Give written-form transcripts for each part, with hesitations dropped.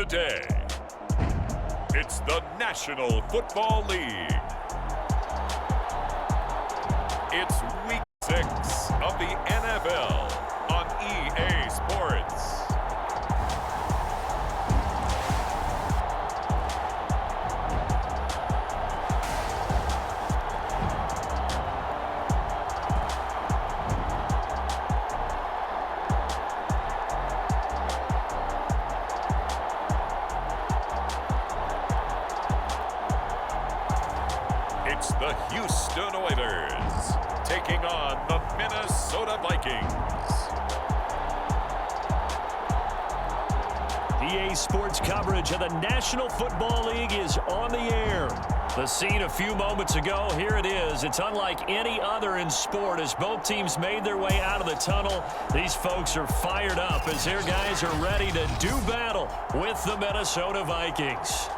the day. It's the National Football League. It's Week 6 of the NFL on EA Sports. It's the Houston Oilers taking on the Minnesota Vikings. EA Sports coverage of the National Football League is on the air. The scene a few moments ago, here it is. It's unlike any other in sport as both teams made their way out of the tunnel. These folks are fired up as their guys are ready to do battle with the Minnesota Vikings.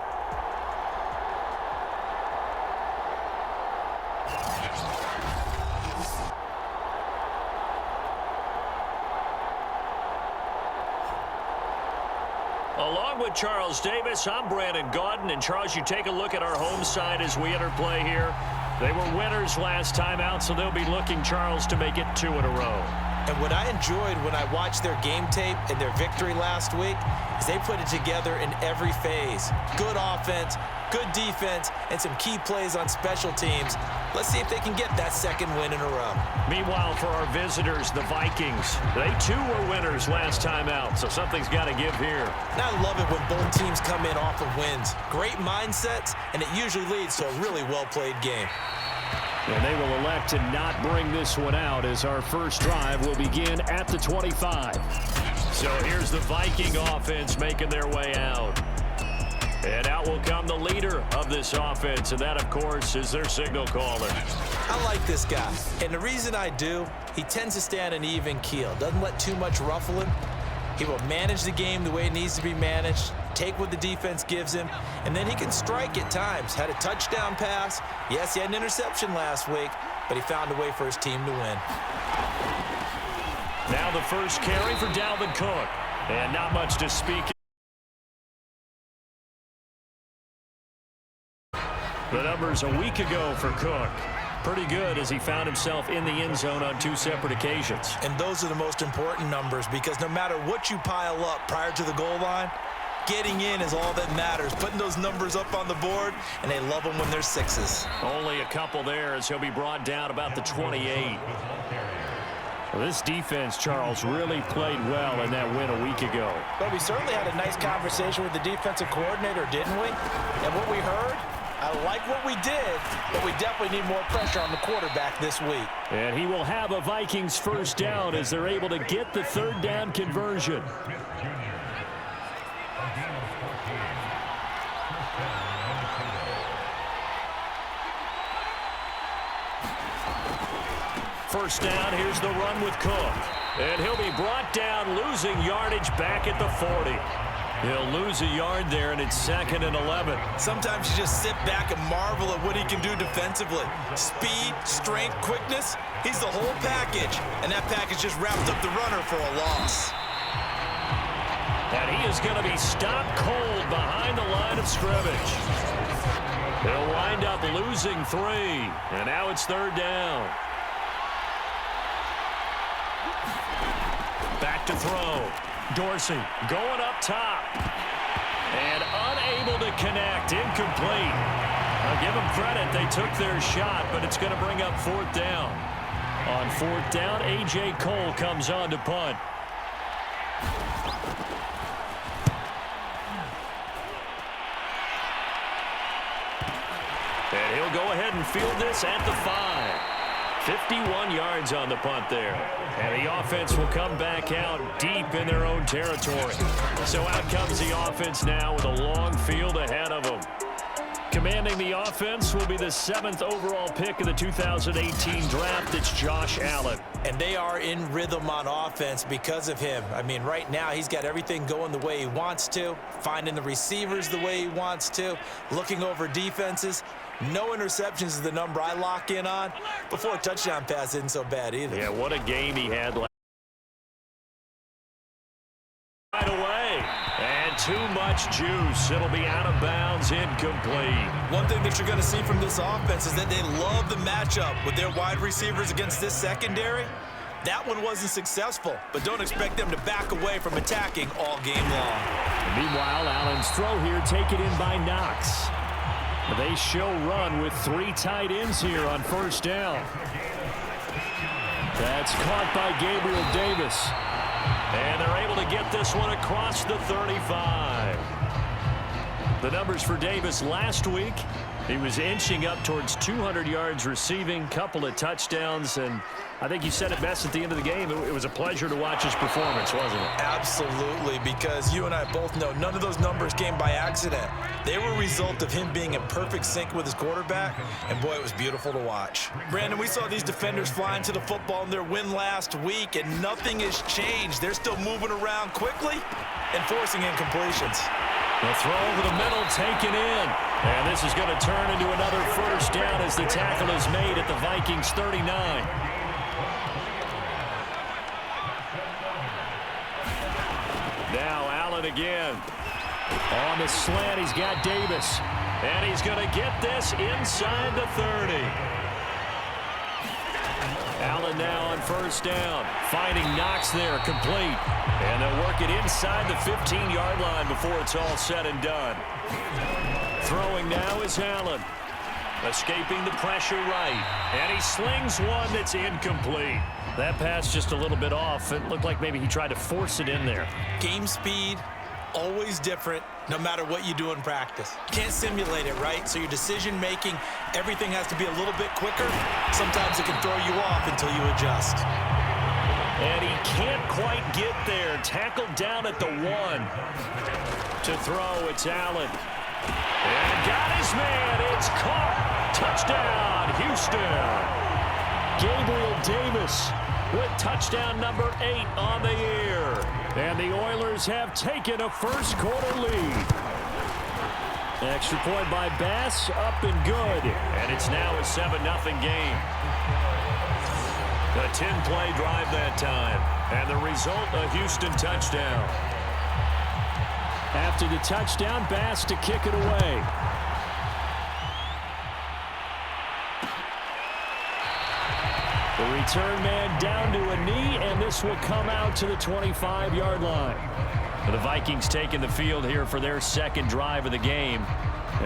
Along with Charles Davis, I'm Brandon Gaudin. And Charles, you take a look at our home side as we enter play here. They were winners last time out, so they'll be looking, Charles, to make it 2 in a row. And what I enjoyed when I watched their game tape and their victory last week is they put it together in every phase. Good offense, good defense, and some key plays on special teams. Let's see if they can get that second win in a row. Meanwhile, for our visitors, the Vikings, they too were winners last time out, so something's got to give here. And I love it when both teams come in off of wins. Great mindsets, and it usually leads to a really well-played game. And they will elect to not bring this one out as our first drive will begin at the 25. So here's the Viking offense making their way out. And out will come the leader of this offense, and that, of course, is their signal caller. I like this guy, and the reason I do, he tends to stay on an even keel. Doesn't let too much ruffle him. He will manage the game the way it needs to be managed, take what the defense gives him, and then he can strike at times. Had a touchdown pass. Yes, he had an interception last week, but he found a way for his team to win. Now the first carry for Dalvin Cook, and not much to speak. The numbers a week ago for Cook. Pretty good as he found himself in the end zone on 2 separate occasions. And those are the most important numbers because no matter what you pile up prior to the goal line, getting in is all that matters. Putting those numbers up on the board, and they love them when they're 6s. Only a couple there as he'll be brought down about the 28. Well, this defense, Charles, really played well in that win a week ago. But we certainly had a nice conversation with the defensive coordinator, didn't we? And what we heard, I like what we did, but we definitely need more pressure on the quarterback this week. And he will have a Vikings first down as they're able to get the 3rd down conversion. First down, here's the run with Cook. And he'll be brought down, losing yardage back at the 40. He'll lose a yard there, and it's 2nd and 11. Sometimes you just sit back and marvel at what he can do defensively. Speed, strength, quickness, he's the whole package. And that package just wrapped up the runner for a loss. And he is going to be stopped cold behind the line of scrimmage. He'll wind up losing 3, and now it's 3rd down. Back to throw. Dorsey going up top. And unable to connect. Incomplete. I'll give them credit. They took their shot, but it's going to bring up 4th down. On 4th down, A.J. Cole comes on to punt. And he'll go ahead and field this at the 5. 51 yards on the punt there. And the offense will come back out deep in their own territory. So out comes the offense now with a long field ahead of them. Commanding the offense will be the 7th overall pick of the 2018 draft. It's Josh Allen. And they are in rhythm on offense because of him. I mean, right now he's got everything going the way he wants to, finding the receivers the way he wants to, looking over defenses. No interceptions is the number I lock in on. Before a touchdown pass isn't so bad either. Yeah, what a game he had right away. And too much juice. It'll be out of bounds, incomplete. One thing that you're going to see from this offense is that they love the matchup with their wide receivers against this secondary. That one wasn't successful, but don't expect them to back away from attacking all game long. Meanwhile, Allen's throw here taken in by Knox. They show run with 3 tight ends here on first down. That's caught by Gabriel Davis. And they're able to get this one across the 35. The numbers for Davis last week, he was inching up towards 200 yards receiving, couple of touchdowns, and I think you said it best at the end of the game. It was a pleasure to watch his performance, wasn't it? Absolutely, because you and I both know none of those numbers came by accident. They were a result of him being in perfect sync with his quarterback, and boy, it was beautiful to watch. Brandon, we saw these defenders flying to the football in their win last week, and nothing has changed. They're still moving around quickly and forcing incompletions. The throw over the middle taken in. And this is going to turn into another first down as the tackle is made at the Vikings 39. Now Allen again. On the slant, he's got Davis. And he's going to get this inside the 30. Allen now on first down. Finding Knox there, complete. And they'll work it inside the 15-yard line before it's all said and done. Throwing now is Allen. Escaping the pressure right. And he slings one that's incomplete. That pass just a little bit off. It looked like maybe he tried to force it in there. Game speed, always different, no matter what you do in practice. You can't simulate it, right? So your decision-making, everything has to be a little bit quicker. Sometimes it can throw you off until you adjust. And he can't quite get there. Tackled down at the 1. To throw, it's Allen. And got his man. It's caught. Touchdown, Houston. Gabriel Davis with touchdown number 8 on the year. And the Oilers have taken a first quarter lead. Extra point by Bass, up and good. And it's now a 7-0 game. A 10-play drive that time. And the result, a Houston touchdown. After the touchdown, Bass to kick it away. The return man down to a knee, and this will come out to the 25-yard line. The Vikings taking the field here for their second drive of the game.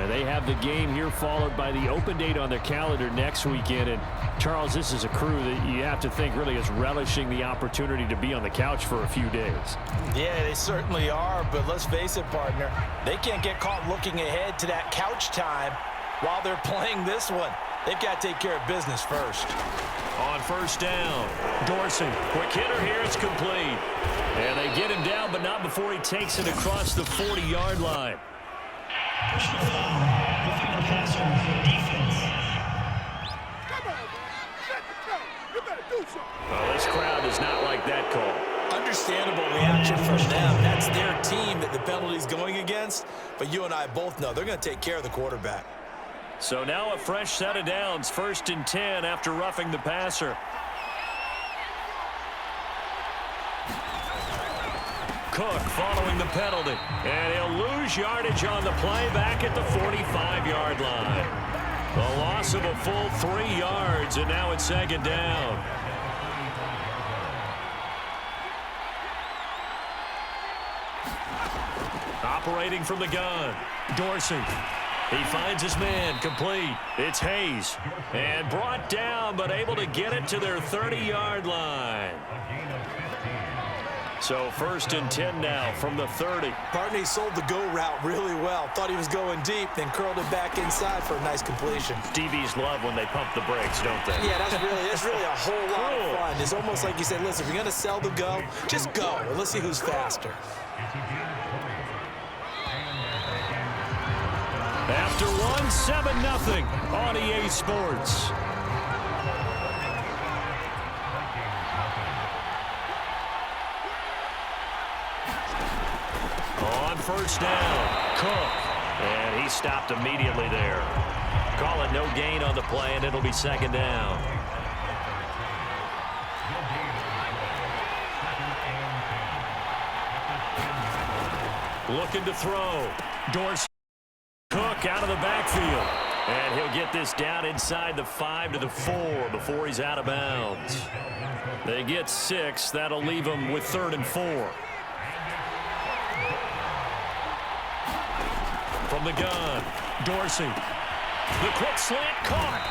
They have the game here followed by the open date on their calendar next weekend. And Charles, this is a crew that you have to think really is relishing the opportunity to be on the couch for a few days. Yeah, they certainly are, but let's face it, partner. They can't get caught looking ahead to that couch time while they're playing this one. They've got to take care of business first. On first down, Dorsey, quick hitter here, it's complete. And they get him down, but not before he takes it across the 40-yard line. Well, this crowd does not like that call. Understandable reaction from them. That's their team that the penalty's going against, but you and I both know they're going to take care of the quarterback. So now a fresh set of downs, 1st and 10 after roughing the passer. Cook following the penalty, and he'll lose yardage on the play back at the 45-yard line. The loss of a full 3 yards, and now it's 2nd down. Operating from the gun, Dorsey. He finds his man, complete. It's Hayes. And brought down, but able to get it to their 30-yard line. So 1st and 10 now from the 30. Partney sold the go route really well. Thought he was going deep, then curled it back inside for a nice completion. DBs love when they pump the brakes, don't they? Yeah, that's really a whole lot of fun. It's almost like you said, listen, if you're going to sell the go, just go. And let's see who's faster. After one, 7-0 on EA Sports. On first down, Cook. And he stopped immediately there. Call it no gain on the play, and it'll be 2nd down. Looking to throw. Dorsey. Cook out of the backfield. And he'll get this down inside the 5 to the 4 before he's out of bounds. They get 6. That'll leave them with 3rd and 4. From the gun, Dorsey. The quick slant caught.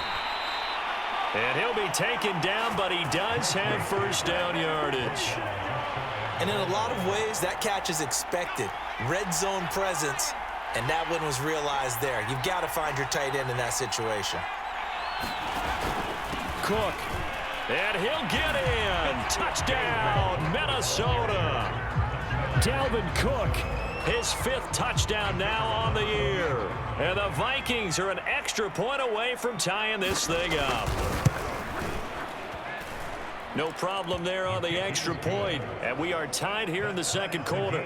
And he'll be taken down, but he does have first down yardage. And in a lot of ways, that catch is expected. Red zone presence, and that one was realized there. You've got to find your tight end in that situation. Cook. And he'll get in. Touchdown, Minnesota. Dalvin Cook, his 5th touchdown now on the year. And the Vikings are an extra point away from tying this thing up. No problem there on the extra point. And we are tied here in the second quarter.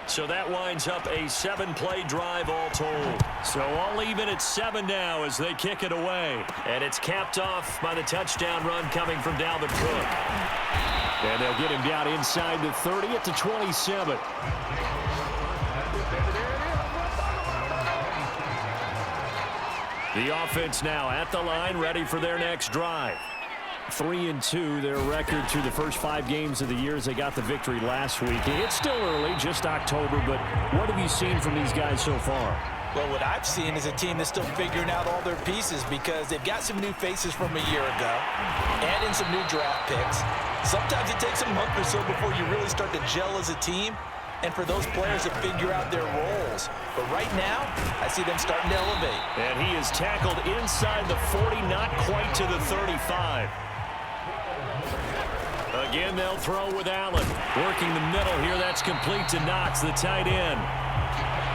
So that winds up a 7-play drive all told. So all even at 7 now as they kick it away. And it's capped off by the touchdown run coming from Dalvin Cook. And they'll get him down inside the 30 at the 27. The offense now at the line, ready for their next drive. 3-2, their record through the first 5 games of the year as they got the victory last week. It's still early, just October, but what have you seen from these guys so far? Well, what I've seen is a team that's still figuring out all their pieces because they've got some new faces from a year ago, add in some new draft picks. Sometimes it takes a month or so before you really start to gel as a team and for those players to figure out their roles. But right now, I see them starting to elevate. And he is tackled inside the 40, not quite to the 35. Again, they'll throw with Allen. Working the middle here, that's complete to Knox, the tight end.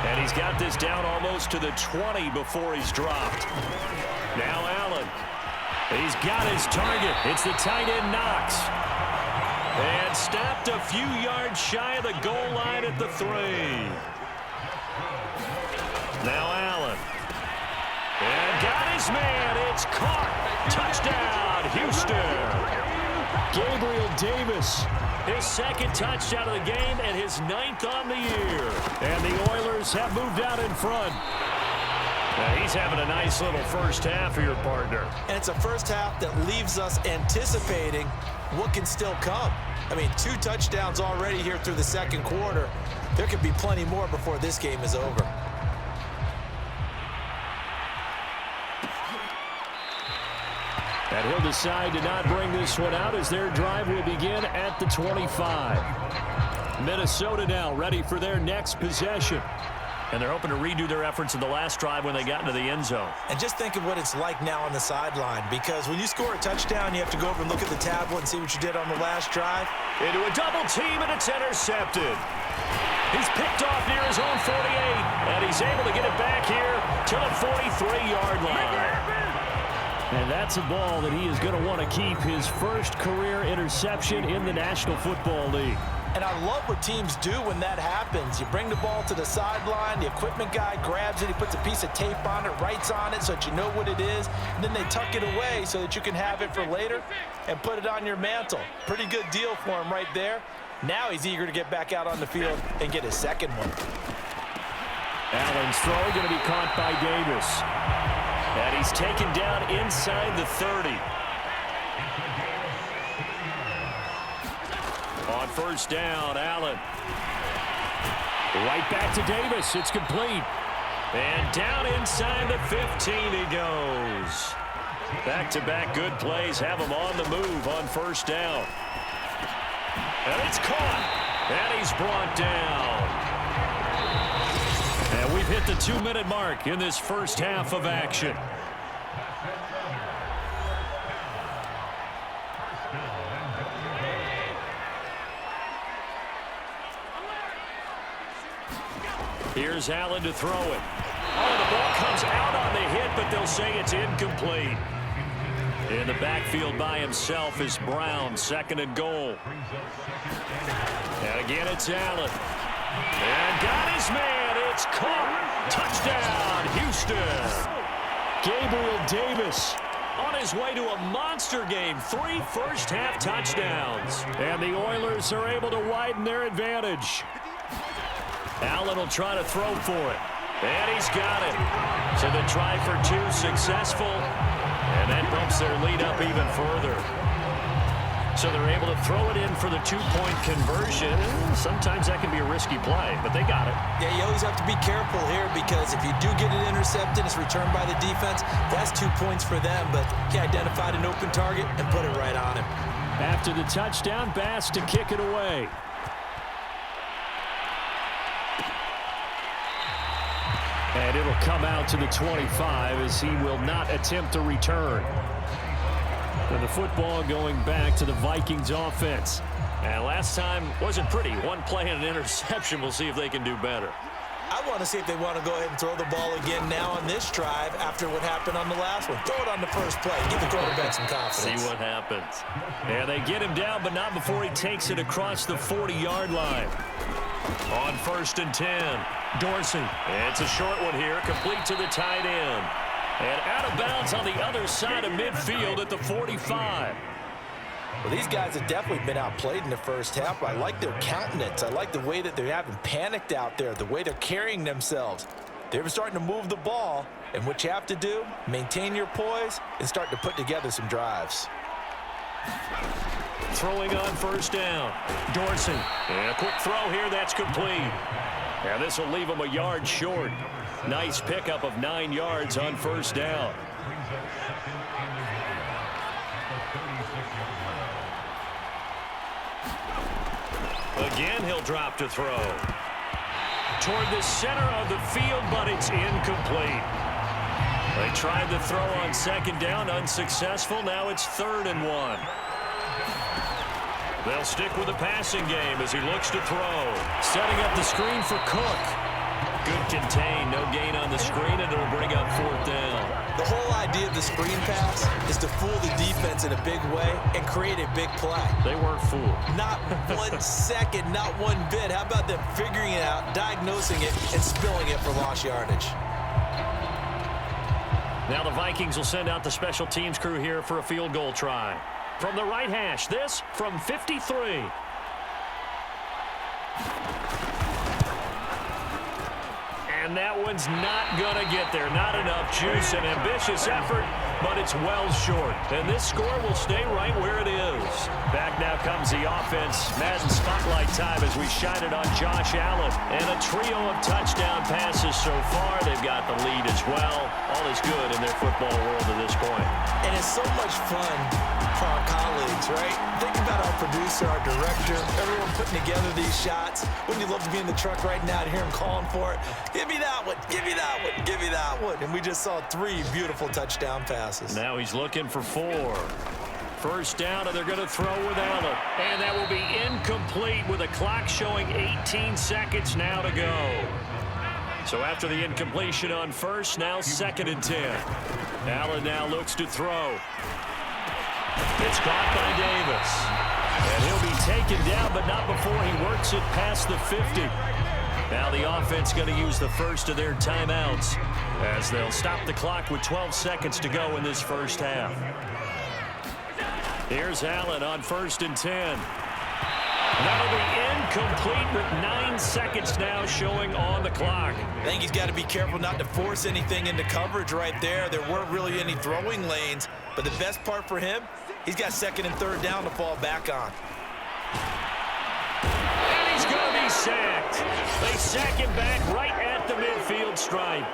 And he's got this down almost to the 20 before he's dropped. Now Allen. He's got his target. It's the tight end Knox. And stopped a few yards shy of the goal line at the 3. Now Allen. And got his man. It's caught. Touchdown, Houston. Gabriel Davis, his 2nd touchdown of the game and his 9th on the year. And the Oilers have moved out in front. Now he's having a nice little first half for your partner. And it's a first half that leaves us anticipating what can still come. I mean, 2 touchdowns already here through the second quarter. There could be plenty more before this game is over. And he'll decide to not bring this one out as their drive will begin at the 25. Minnesota now ready for their next possession. And they're hoping to redo their efforts in the last drive when they got into the end zone. And just think of what it's like now on the sideline, because when you score a touchdown, you have to go over and look at the tablet and see what you did on the last drive. Into a double team, and it's intercepted. He's picked off near his own 48, and he's able to get it back here to the 43-yard line. And that's a ball that he is going to want to keep, his first career interception in the National Football League. And I love what teams do when that happens. You bring the ball to the sideline, the equipment guy grabs it, he puts a piece of tape on it, writes on it so that you know what it is, and then they tuck it away so that you can have it for later and put it on your mantle. Pretty good deal for him right there. Now he's eager to get back out on the field and get his 2nd one. Allen's throw going to be caught by Davis. And he's taken down inside the 30. On first down, Allen. Right back to Davis. It's complete. And down inside the 15 he goes. Back-to-back good plays have him on the move on first down. And it's caught. And he's brought down. And we've hit the 2-minute mark in this first half of action. Here's Allen to throw it. Oh, the ball comes out on the hit, but they'll say it's incomplete. In the backfield by himself is Brown, 2nd and goal. And again, it's Allen. And got his man. It's caught. Touchdown, Houston. Gabriel Davis on his way to a monster game. 3 first-half touchdowns. And the Oilers are able to widen their advantage. Allen will try to throw for it. And he's got it. So the try for 2 successful. And that bumps their lead up even further. So they're able to throw it in for the 2-point conversion. Sometimes that can be a risky play, but they got it. Yeah, you always have to be careful here because if you do get it intercepted, it's returned by the defense. That's 2 points for them, but he identified an open target and put it right on him. After the touchdown, Bass to kick it away. And it'll come out to the 25 as he will not attempt a return. And the football going back to the Vikings offense. And last time wasn't pretty. 1 play and an interception. We'll see if they can do better. I want to see if they want to go ahead and throw the ball again now on this drive after what happened on the last one. Throw it on the first play. Give the quarterback some confidence. See what happens. And they get him down, but not before he takes it across the 40-yard line. On 1st and 10, Dorsey. It's a short one here, complete to the tight end. And out of bounds on the other side of midfield at the 45. Well, these guys have definitely been outplayed in the first half. I like their countenance. I like the way that they haven't panicked out there, the way they're carrying themselves. They're starting to move the ball, and what you have to do, maintain your poise and start to put together some drives. Throwing on 1st down. Dorsey. And a quick throw here. That's complete. And this will leave him a yard short. Nice pickup of 9 yards on 1st down. Again, he'll drop to throw. Toward the center of the field, but it's incomplete. They tried to throw on 2nd down, unsuccessful. Now it's 3rd and 1. They'll stick with the passing game as he looks to throw. Setting up the screen for Cook. Good contain, no gain on the screen, and it'll bring up 4th down. The whole idea of the screen pass is to fool the defense in a big way and create a big play. They weren't fooled. Not 1 second, not 1 bit. How about them figuring it out, diagnosing it, and spilling it for lost yardage? Now the Vikings will send out the special teams crew here for a field goal try. From the right hash, this from 53. And that one's not going to get there. Not enough juice. An ambitious effort, but it's well short. And this score will stay right where it is. Back now comes the offense. Madden spotlight time as we shine it on Josh Allen. And a trio of touchdown passes so far. They've got the lead as well. All is good in their football world at this point. And it's so much fun for our colleagues, right? Think about our producer, our director, everyone putting together these shots. Wouldn't you love to be in the truck right now to hear him calling for it? Give me that one, give me that one, give me that one. And we just saw 3 beautiful touchdown passes. Now he's looking for 4. 1st down, and they're going to throw with Allen. And that will be incomplete with the clock showing 18 seconds now to go. So after the incompletion on 1st, now 2nd and 10. Allen now looks to throw. It's caught by Davis. And he'll be taken down, but not before he works it past the 50. Now the offense going to use the first of their timeouts as they'll stop the clock with 12 seconds to go in this first half. Here's Allen on 1st and 10. That'll be incomplete with 9 seconds now showing on the clock. I think he's got to be careful not to force anything into coverage right there. There weren't really any throwing lanes, but the best part for him, he's got 2nd and 3rd down to fall back on. And he's going to be sacked. They sack him back right at the midfield stripe.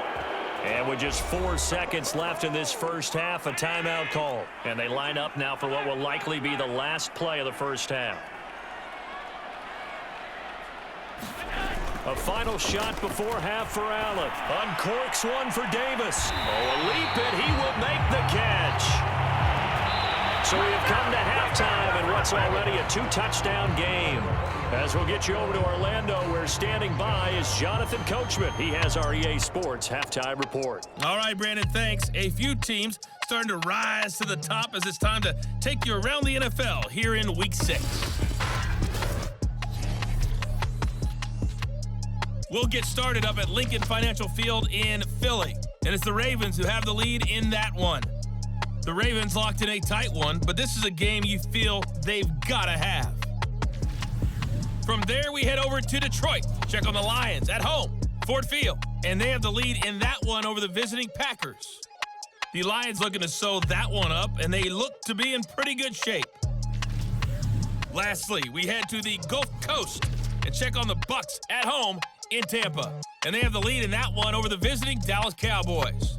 And with just 4 seconds left in this first half, a timeout call. And they line up now for what will likely be the last play of the first half. A final shot before half for Allen. Uncorks one for Davis. Oh, a leap, and he will make the catch. So we have come to halftime in what's already a 2-touchdown game. As we'll get you over to Orlando, where standing by is Jonathan Coachman. He has our EA Sports halftime report. All right, Brandon, thanks. A few teams starting to rise to the top as it's time to take you around the NFL here in Week 6. We'll get started up at Lincoln Financial Field in Philly. And it's the Ravens who have the lead in that one. The Ravens locked in a tight one, but this is a game you feel they've got to have. From there, we head over to Detroit. Check on the Lions at home, Ford Field. And they have the lead in that one over the visiting Packers. The Lions looking to sew that one up, and they look to be in pretty good shape. Lastly, we head to the Gulf Coast and check on the Bucs at home in Tampa. And they have the lead in that one over the visiting Dallas Cowboys.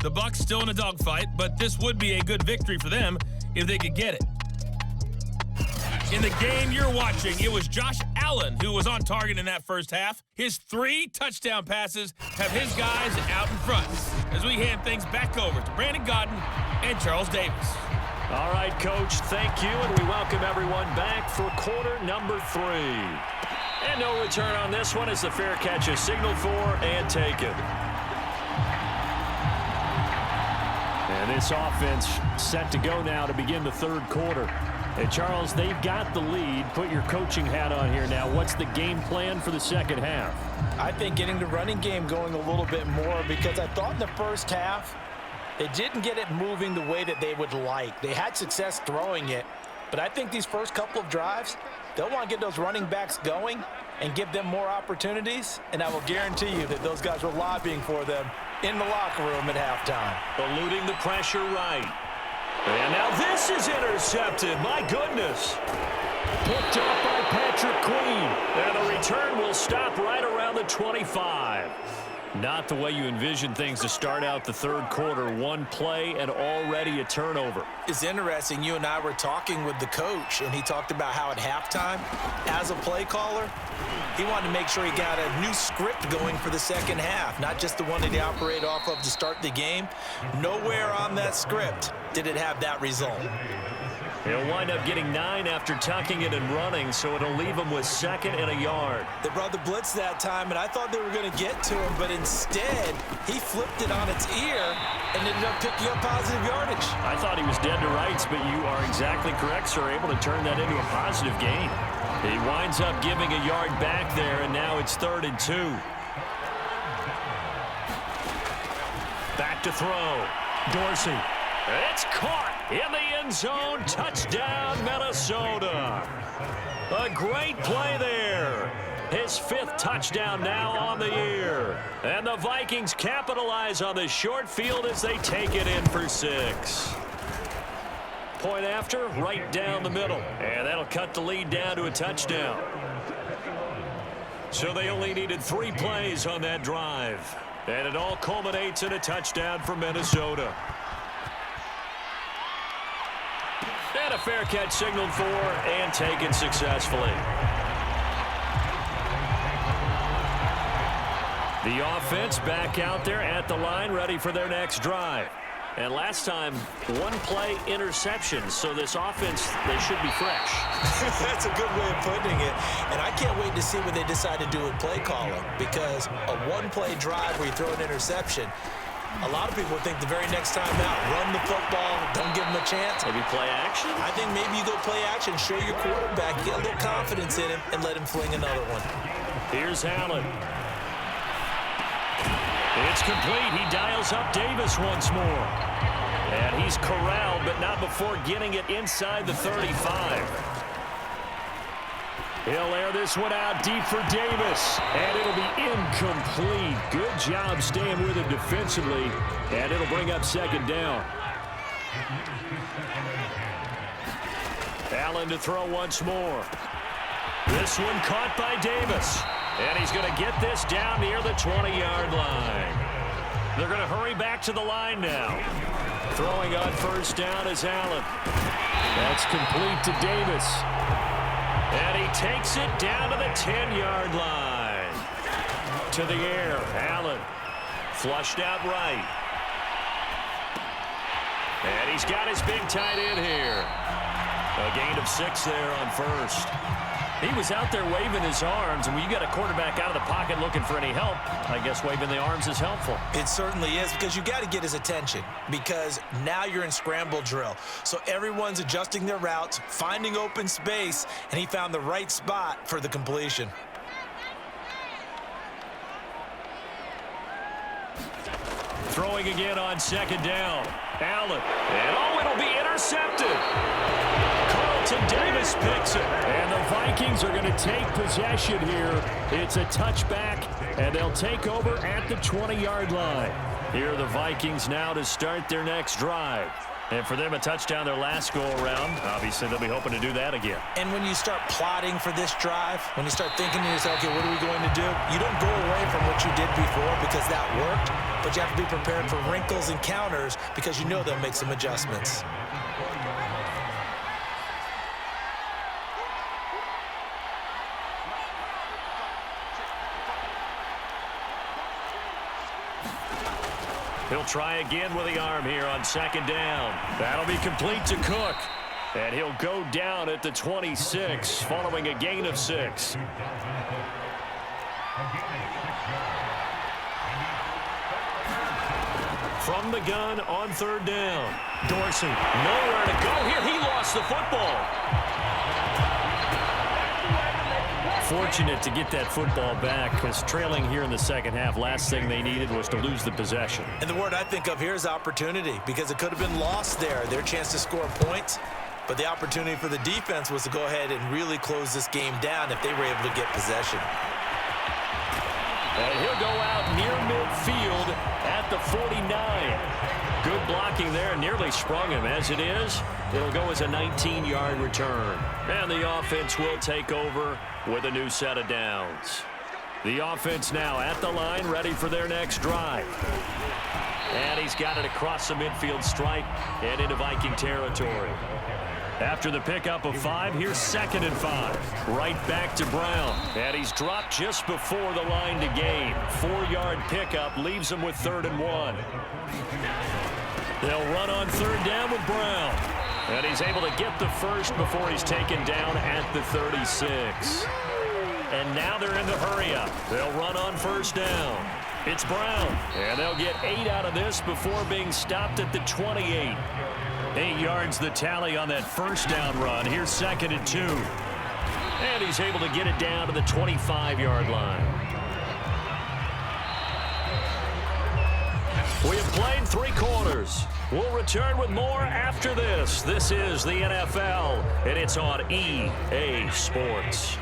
The Bucs still in a dogfight, but this would be a good victory for them if they could get it. In the game you're watching, it was Josh Allen who was on target in that first half. His 3 touchdown passes have his guys out in front as we hand things back over to Brandon Godden and Charles Davis. All right, Coach, thank you, and we welcome everyone back for quarter number 3. And no return on this one as the fair catch is signaled for and taken. And this offense set to go now to begin the third quarter. Hey, Charles, they've got the lead. Put your coaching hat on here now. What's the game plan for the second half? I think getting the running game going a little bit more, because I thought in the first half they didn't get it moving the way that they would like. They had success throwing it, but I think these first couple of drives, they'll want to get those running backs going and give them more opportunities, and I will guarantee you that those guys were lobbying for them in the locker room at halftime. Eluding the pressure right. And now this is intercepted. My goodness. Picked up by Patrick Queen. And the return will stop right around the 25. Not the way you envision things to start out the third quarter. One play and already a turnover. It's interesting. You and I were talking with the coach, and he talked about how at halftime, as a play caller, he wanted to make sure he got a new script going for the second half, not just the one that he operated off of to start the game. Nowhere on that script did it have that result. He'll wind up getting 9 after tucking it and running, so it'll leave him with 2nd and a yard. They brought the blitz that time, and I thought they were going to get to him, but instead, he flipped it on its ear and ended up picking up positive yardage. I thought he was dead to rights, but you are exactly correct, sir, able to turn that into a positive gain. He winds up giving a yard back there, and now it's 3rd and 2. Back to throw. Dorsey. It's caught in the end zone. Touchdown, Minnesota. A great play there. His 5th touchdown now on the year. And the Vikings capitalize on the short field as they take it in for 6. Point after, right down the middle. And that'll cut the lead down to a touchdown. So they only needed 3 plays on that drive. And it all culminates in a touchdown for Minnesota. And a fair catch signaled for and taken successfully. The offense back out there at the line, ready for their next drive. And last time, 1-play interception, so this offense, they should be fresh. That's a good way of putting it. And I can't wait to see what they decide to do with play calling, because a 1-play drive where you throw an interception, a lot of people think the very next time out, run the football, don't give them a chance. Maybe play action? I think maybe you go play action, show your quarterback, get a little confidence in him, and let him fling another one. Here's Allen. It's complete. He dials up Davis once more. And he's corralled, but not before getting it inside the 35. He'll air this one out deep for Davis, and it'll be incomplete. Good job staying with it defensively, and it'll bring up 2nd down. Allen to throw once more. This one caught by Davis, and he's going to get this down near the 20-yard line. They're going to hurry back to the line now. Throwing on 1st down is Allen. That's complete to Davis. And he takes it down to the 10-yard line. To the air, Allen. Flushed out right. And he's got his big tight end here. A gain of 6 there on 1st. He was out there waving his arms, and when you got a quarterback out of the pocket looking for any help, I guess waving the arms is helpful. It certainly is, because you got to get his attention, because now you're in scramble drill. So everyone's adjusting their routes, finding open space, and he found the right spot for the completion. Throwing again on 2nd down. Allen. And it'll be intercepted. Carl looks, and Davis picks it. And the Vikings are going to take possession here. It's a touchback, and they'll take over at the 20-yard line. Here are the Vikings now to start their next drive. And for them, a touchdown their last go-around. Obviously, they'll be hoping to do that again. And when you start plotting for this drive, when you start thinking to yourself, okay, what are we going to do? You don't go away from what you did before because that worked, but you have to be prepared for wrinkles and counters because you know they'll make some adjustments. He'll try again with the arm here on second down. That'll be complete to Cook. And he'll go down at the 26 following a gain of 6. From the gun on third down. Dorsey, nowhere to go here. He lost the football. Fortunate to get that football back because trailing here in the second half, last thing they needed was to lose the possession. And the word I think of here is opportunity because it could have been lost there, their chance to score points. But the opportunity for the defense was to go ahead and really close this game down if they were able to get possession. And he'll go out near midfield at the 49. Good blocking there, nearly sprung him. As it is, it'll go as a 19-yard return. And the offense will take over with a new set of downs. The offense now at the line, ready for their next drive. And he's got it across the midfield stripe and into Viking territory. After the pickup of 5, here's 2nd and 5. Right back to Brown. And he's dropped just before the line to gain. 4-yard pickup leaves him with 3rd and 1. They'll run on 3rd down with Brown. And he's able to get the first before he's taken down at the 36. And now they're in the hurry-up. They'll run on 1st down. It's Brown. And they'll get 8 out of this before being stopped at the 28. 8 yards the tally on that 1st down run. Here's 2nd and 2. And he's able to get it down to the 25-yard line. We have played 3 quarters. We'll return with more after this. This is the NFL, and it's on EA Sports.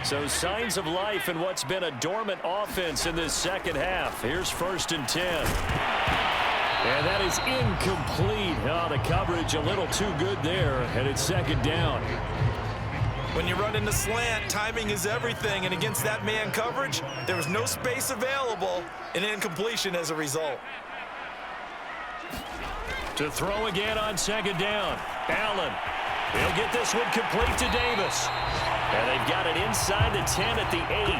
So signs of life in what's been a dormant offense in this second half. Here's 1st and 10. And that is incomplete. Oh, the coverage a little too good there, and it's 2nd down. When you run into slant, timing is everything, and against that man coverage, there was no space available, and incompletion as a result. To throw again on 2nd down. Allen. He'll get this one complete to Davis. And they've got it inside the 10 at the 8.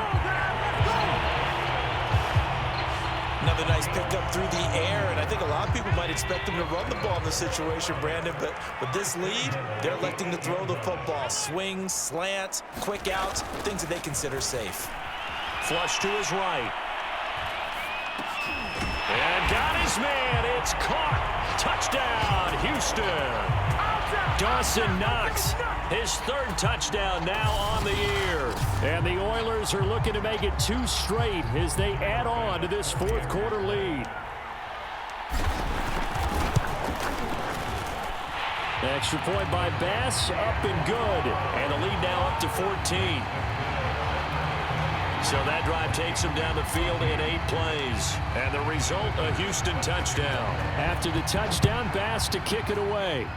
Another nice pickup through the air, and I think a lot of people might expect them to run the ball in this situation, Brandon, but with this lead, they're electing to throw the football. Swings, slants, quick outs, things that they consider safe. Flush to his right. And got his man. It's caught. Touchdown, Houston. Dawson Knox, his 3rd touchdown now on the year. And the Oilers are looking to make it 2 straight as they add on to this 4th quarter lead. Extra point by Bass, up and good. And the lead now up to 14. So that drive takes them down the field in 8 plays. And the result, a Houston touchdown. After the touchdown, Bass to kick it away.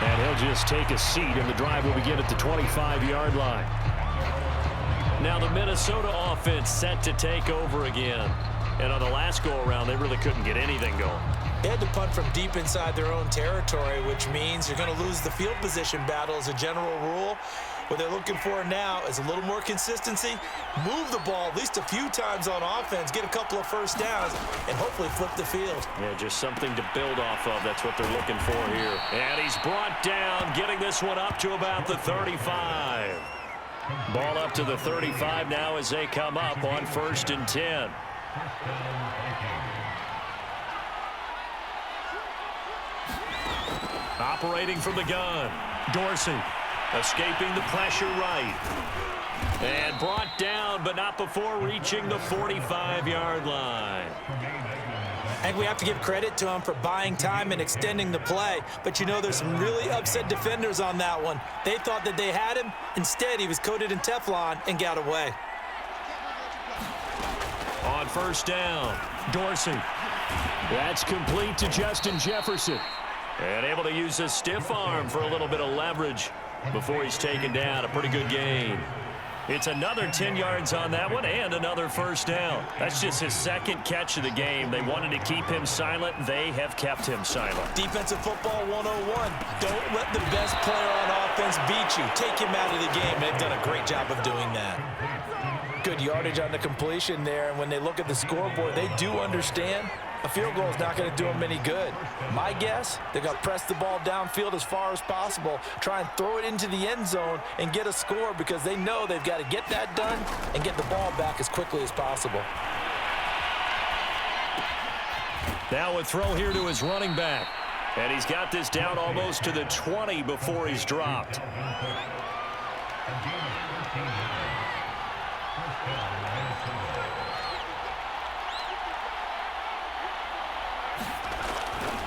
And he'll just take a seat, and the drive will begin at the 25-yard line. Now the Minnesota offense set to take over again. And on the last go-around, they really couldn't get anything going. They had to punt from deep inside their own territory, which means you're going to lose the field position battle as a general rule. What they're looking for now is a little more consistency, move the ball at least a few times on offense, get a couple of 1st downs, and hopefully flip the field. Yeah, just something to build off of. That's what they're looking for here. And he's brought down, getting this one up to about the 35. Ball up to the 35 now as they come up on 1st and 10. Operating from the gun, Dorsey. Escaping the pressure right. And brought down, but not before reaching the 45-yard line. I think we have to give credit to him for buying time and extending the play. But you know, there's some really upset defenders on that one. They thought that they had him. Instead, he was coated in Teflon and got away. On first down, Dorsey. That's complete to Justin Jefferson. And able to use his stiff arm for a little bit of leverage before he's taken down. A pretty good gain. It's another 10 yards on that one and another first down. That's just his second catch of the game. They wanted to keep him silent. They have kept him silent. Defensive football 101. Don't let the best player on offense beat you. Take him out of the game. They've done a great job of doing that. Good yardage on the completion there, and when they look at the scoreboard, they do understand a field goal is not going to do them any good. My guess, they're going to press the ball downfield as far as possible, try and throw it into the end zone and get a score because they know they've got to get that done and get the ball back as quickly as possible. Now a throw here to his running back. And he's got this down almost to the 20 before he's dropped.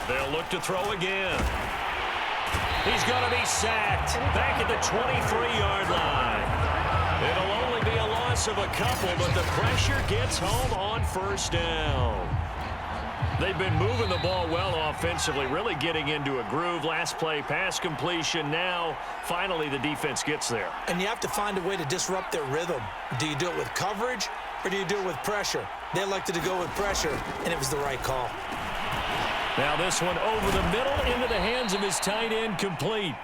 They'll look to throw again. He's going to be sacked back at the 23-yard line. It'll only be a loss of a couple, but the pressure gets home on first down. They've been moving the ball well offensively, really getting into a groove. Last play, pass completion. Now, finally, the defense gets there. And you have to find a way to disrupt their rhythm. Do you do it with coverage or do you do it with pressure? They elected to go with pressure, and it was the right call. Now this one over the middle into the hands of his tight end, complete.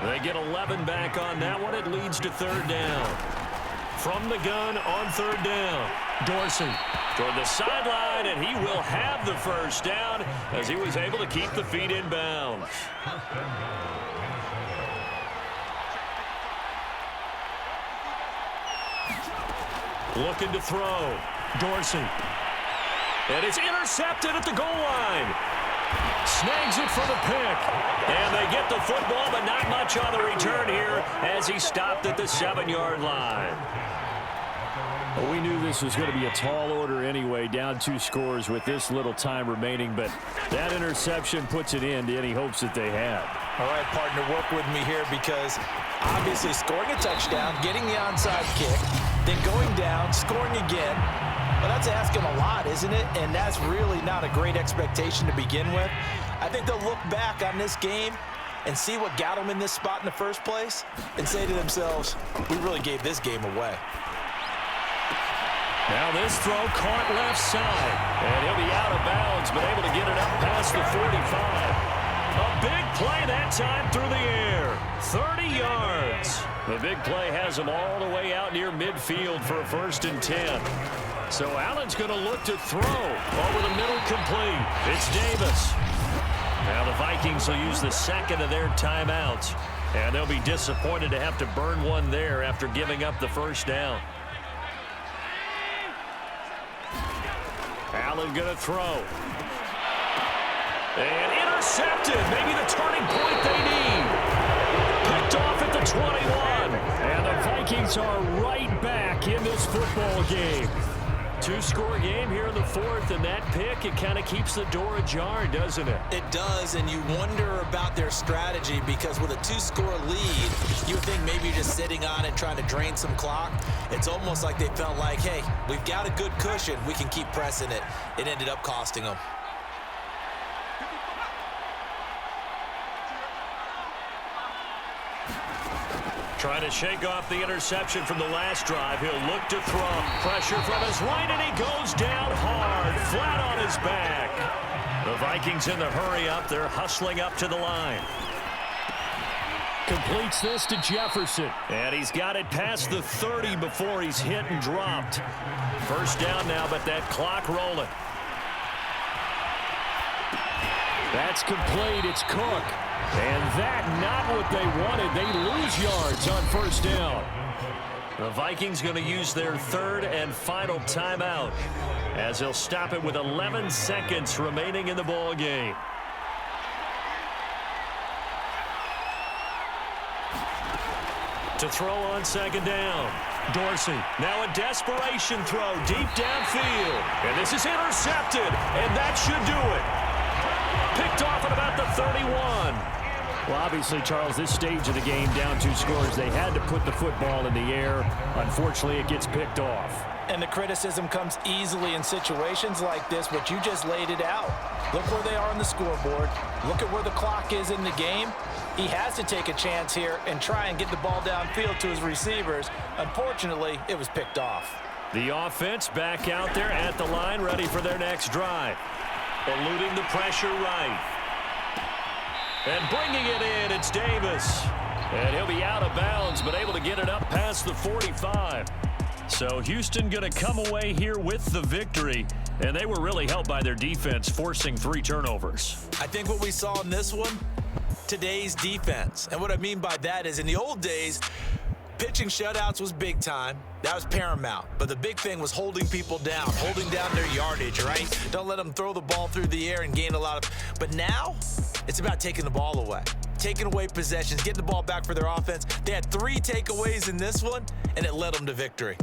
They get 11 back on that one. It leads to third down. From the gun on third down, Dorsey toward the sideline, and he will have the first down as he was able to keep the feet in bounds. Looking to throw, Dorsey. And it's intercepted at the goal line. Snags it for the pick. And they get the football, but not much on the return here as he stopped at the 7-yard line. Well, we knew this was going to be a tall order anyway, down 2 scores with this little time remaining, but that interception puts an end to any hopes that they had. All right, partner, work with me here because obviously scoring a touchdown, getting the onside kick, then going down, scoring again. Well, that's asking a lot, isn't it? And that's really not a great expectation to begin with. I think they'll look back on this game and see what got them in this spot in the first place and say to themselves, we really gave this game away. Now this throw caught left side, and he'll be out of bounds, but able to get it up past the 45. A big play that time through the air. 30 yards. The big play has him all the way out near midfield for a 1st and 10. So Allen's going to look to throw over the middle, complete. It's Davis. Now the Vikings will use the second of their timeouts, and they'll be disappointed to have to burn one there after giving up the first down. Allen going to throw. And intercepted. Maybe the turning point they need. Picked off at the 21. And the Vikings are right back in this football game. 2-score game here in the 4th, and that pick, it kind of keeps the door ajar, doesn't it? It does, and you wonder about their strategy because with a 2-score lead, you would think maybe you're just sitting on it trying to drain some clock. It's almost like they felt like, hey, we've got a good cushion. We can keep pressing it. It ended up costing them. Trying to shake off the interception from the last drive. He'll look to throw. Pressure from his right, and he goes down hard, flat on his back. The Vikings in the hurry up. They're hustling up to the line. Completes this to Jefferson. And he's got it past the 30 before he's hit and dropped. First down now, but that clock rolling. That's complete. It's Cook. And that not what they wanted. They lose yards on first down. The Vikings going to use their 3rd and final timeout as they'll stop it with 11 seconds remaining in the ball game. To throw on 2nd down. Dorsey, now a desperation throw deep downfield. And this is intercepted, and that should do it. Picked off at about the 31. Well, obviously, Charles, this stage of the game, down 2 scores, they had to put the football in the air. Unfortunately, it gets picked off. And the criticism comes easily in situations like this, but you just laid it out. Look where they are on the scoreboard. Look at where the clock is in the game. He has to take a chance here and try and get the ball downfield to his receivers. Unfortunately, it was picked off. The offense back out there at the line, ready for their next drive. Eluding the pressure right. And bringing it in, it's Davis. And he'll be out of bounds, but able to get it up past the 45. So Houston going to come away here with the victory. And they were really helped by their defense, forcing 3 turnovers. I think what we saw in this one, today's defense. And what I mean by that is in the old days, pitching shutouts was big time. That was paramount. But the big thing was holding people down, holding down their yardage, right? Don't let them throw the ball through the air and gain a lot of... But now, it's about taking the ball away. Taking away possessions, getting the ball back for their offense. They had 3 takeaways in this one, and it led them to victory.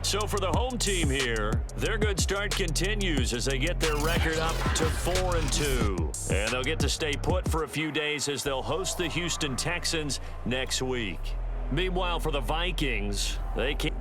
So for the home team here, their good start continues as they get their record up to 4-2. And they'll get to stay put for a few days as they'll host the Houston Texans next week. Meanwhile, for the Vikings, they can't...